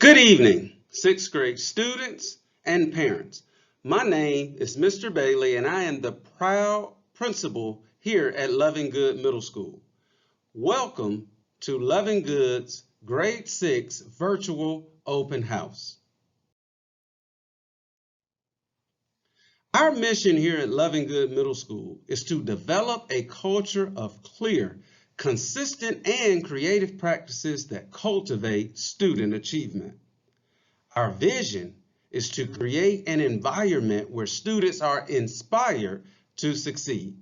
Good evening, sixth grade students and parents. My name is Mr. Bailey and I am the proud principal here at Loving Good Middle School. Welcome to Loving Good's Grade 6 Virtual Open House. Our mission here at Loving Good Middle School is to develop a culture of clear, consistent, and creative practices that cultivate student achievement. Our vision is to create an environment where students are inspired to succeed.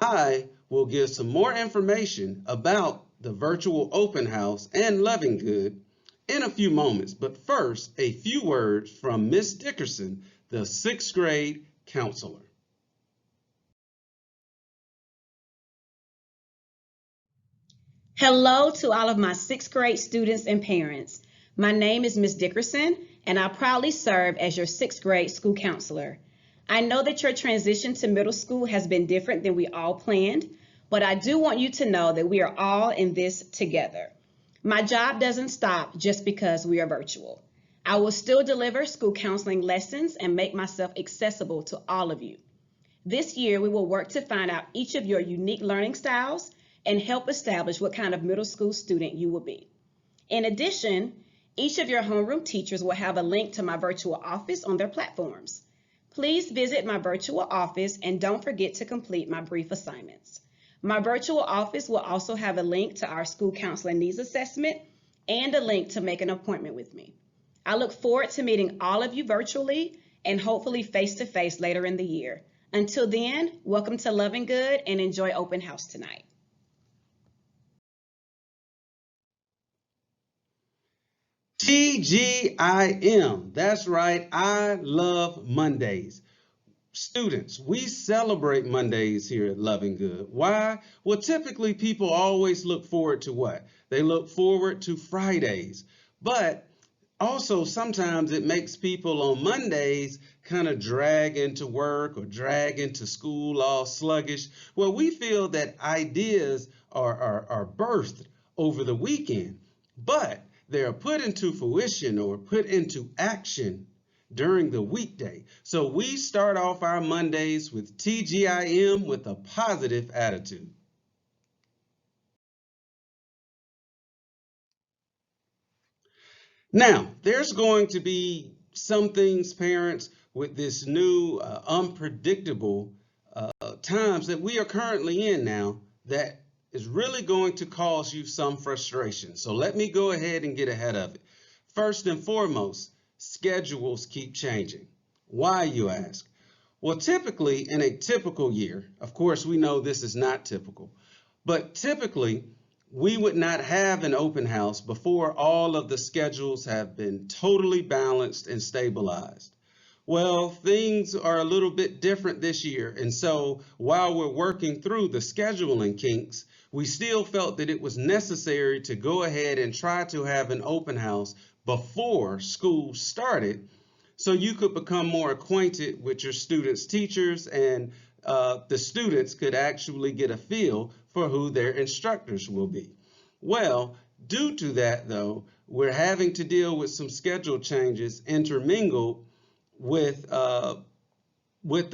I will give some more information about the virtual open house and Loving Good in a few moments, but first, a few words from Miss Dickerson, the sixth grade counselor. Hello to all of my sixth grade students and parents. My name is Ms. Dickerson, and I proudly serve as your sixth grade school counselor. I know that your transition to middle school has been different than we all planned, but I do want you to know that we are all in this together. My job doesn't stop just because we are virtual. I will still deliver school counseling lessons and make myself accessible to all of you. This year, we will work to find out each of your unique learning styles and help establish what kind of middle school student you will be. In addition, each of your homeroom teachers will have a link to my virtual office on their platforms. Please visit my virtual office and don't forget to complete my brief assignments. My virtual office will also have a link to our school counseling needs assessment and a link to make an appointment with me. I look forward to meeting all of you virtually and hopefully face-to-face later in the year. Until then, welcome to Loving Good and enjoy open house tonight. TGIM, that's right, I love Mondays. Students, we celebrate Mondays here at Loving Good. Why? Well, typically people always look forward to what? They look forward to Fridays. But also sometimes it makes people on Mondays kind of drag into work or drag into school all sluggish. Well, we feel that ideas are birthed over the weekend, but they are put into fruition or put into action during the weekday. So we start off our Mondays with TGIM with a positive attitude. Now, there's going to be some things, parents, with this new unpredictable times that we are currently in now that is really going to cause you some frustration. So let me go ahead and get ahead of it. First and foremost, schedules keep changing. Why, you ask? Well, typically in a typical year, of course, we know this is not typical, but typically we would not have an open house before all of the schedules have been totally balanced and stabilized. Well, things are a little bit different this year, and so while we're working through the scheduling kinks, we still felt that it was necessary to go ahead and try to have an open house before school started so you could become more acquainted with your students' teachers and the students could actually get a feel for who their instructors will be. Well, due to that, though, we're having to deal with some schedule changes intermingled with the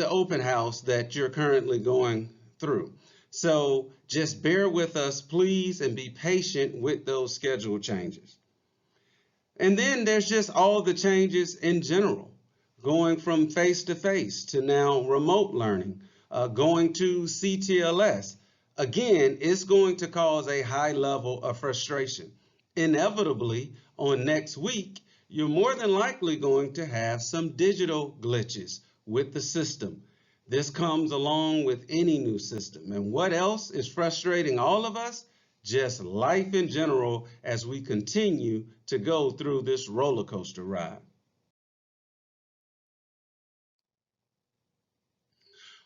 open house that you're currently going through. So just bear with us, please, and be patient with those schedule changes. And then there's just all the changes in general, going from face-to-face to now remote learning, going to CTLS. Again, it's going to cause a high level of frustration. Inevitably, on next week, you're more than likely going to have some digital glitches with the system. This comes along with any new system. And what else is frustrating all of us? Just life in general as we continue to go through this roller coaster ride.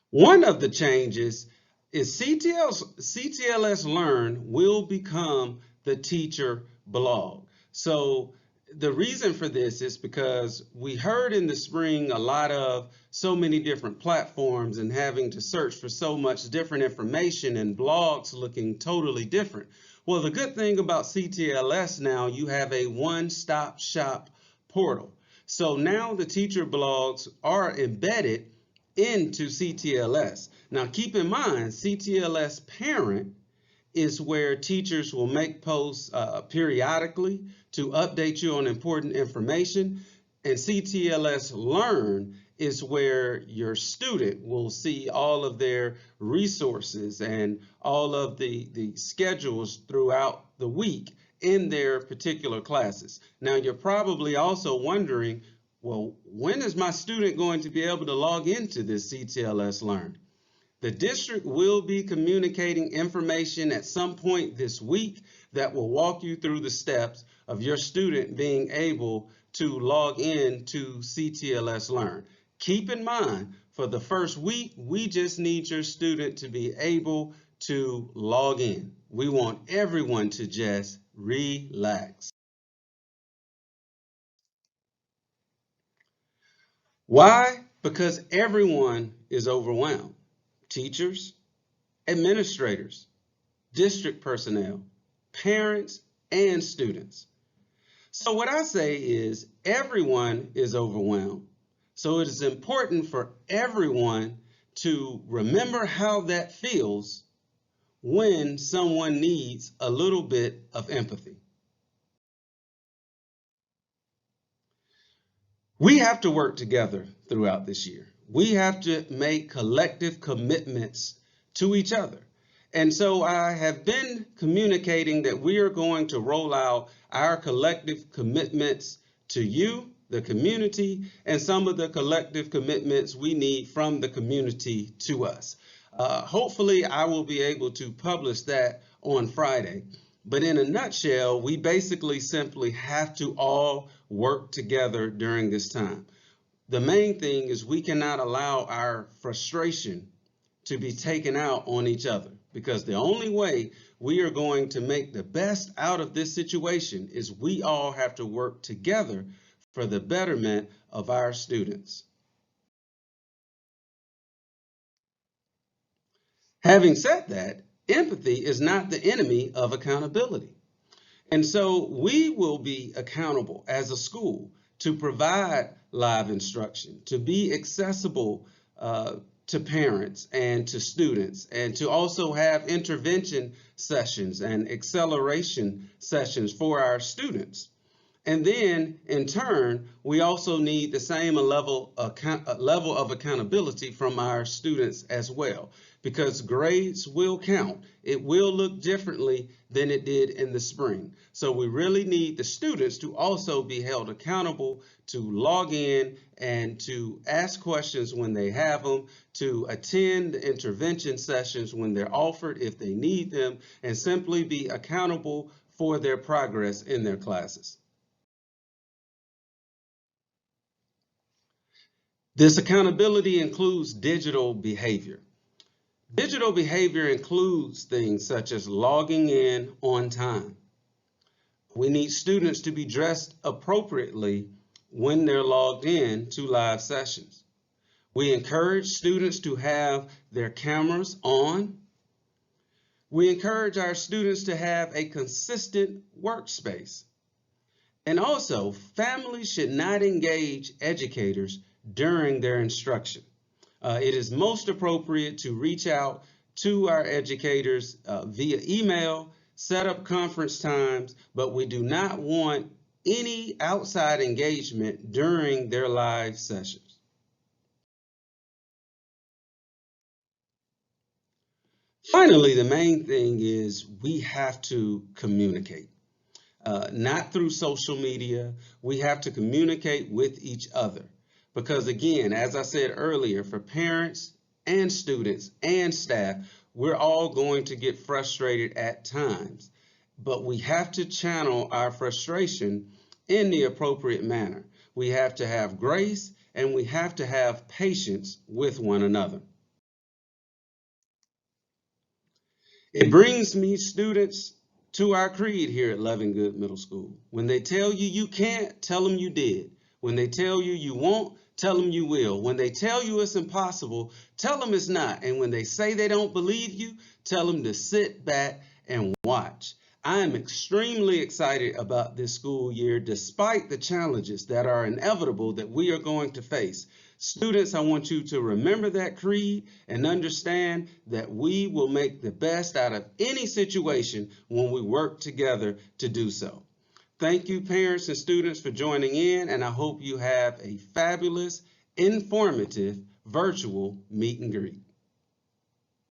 One of the changes is CTLS Learn will become the teacher blog. So the reason for this is because we heard in the spring a lot of so many different platforms and having to search for so much different information and blogs looking totally different. Well, the good thing about CTLS now, you have a one-stop shop portal. So now the teacher blogs are embedded into CTLS. Now keep in mind, CTLS Parent is where teachers will make posts periodically to update you on important information. And CTLS Learn is where your student will see all of their resources and all of the schedules throughout the week in their particular classes. Now, you're probably also wondering, well, when is my student going to be able to log into this CTLS Learn? The district will be communicating information at some point this week that will walk you through the steps of your student being able to log in to CTLS Learn. Keep in mind, for the first week, we just need your student to be able to log in. We want everyone to just relax. Why? Because everyone is overwhelmed. Teachers, administrators, district personnel, parents, and students. So what I say is everyone is overwhelmed. So it is important for everyone to remember how that feels when someone needs a little bit of empathy. We have to work together throughout this year. We have to make collective commitments to each other. And so I have been communicating that we are going to roll out our collective commitments to you, the community, and some of the collective commitments we need from the community to us. Hopefully, I will be able to publish that on Friday. But in a nutshell, we basically simply have to all work together during this time. The main thing is we cannot allow our frustration to be taken out on each other, because the only way we are going to make the best out of this situation is we all have to work together for the betterment of our students. Having said that, empathy is not the enemy of accountability. And so we will be accountable as a school to provide live instruction, to be accessible to parents and to students, and to also have intervention sessions and acceleration sessions for our students. And then, in turn, we also need the same level of accountability from our students as well, because grades will count. It will look differently than it did in the spring. So we really need the students to also be held accountable to log in and to ask questions when they have them, to attend the intervention sessions when they're offered if they need them, and simply be accountable for their progress in their classes. This accountability includes digital behavior. Digital behavior includes things such as logging in on time. We need students to be dressed appropriately when they're logged in to live sessions. We encourage students to have their cameras on. We encourage our students to have a consistent workspace. And also, families should not engage educators during their instruction. It is most appropriate to reach out to our educators via email, set up conference times, but we do not want any outside engagement during their live sessions. Finally, the main thing is we have to communicate. Not through social media. We have to communicate with each other. Because again, as I said earlier, for parents and students and staff, we're all going to get frustrated at times. But we have to channel our frustration in the appropriate manner. We have to have grace and we have to have patience with one another. It brings me, students, to our creed here at Levengood Middle School. When they tell you you can't, tell them you did. When they tell you you won't, tell them you will. When they tell you it's impossible, tell them it's not. And when they say they don't believe you, tell them to sit back and watch. I am extremely excited about this school year, despite the challenges that are inevitable that we are going to face. Students, I want you to remember that creed and understand that we will make the best out of any situation when we work together to do so. Thank you, parents and students, for joining in, and I hope you have a fabulous, informative virtual meet and greet.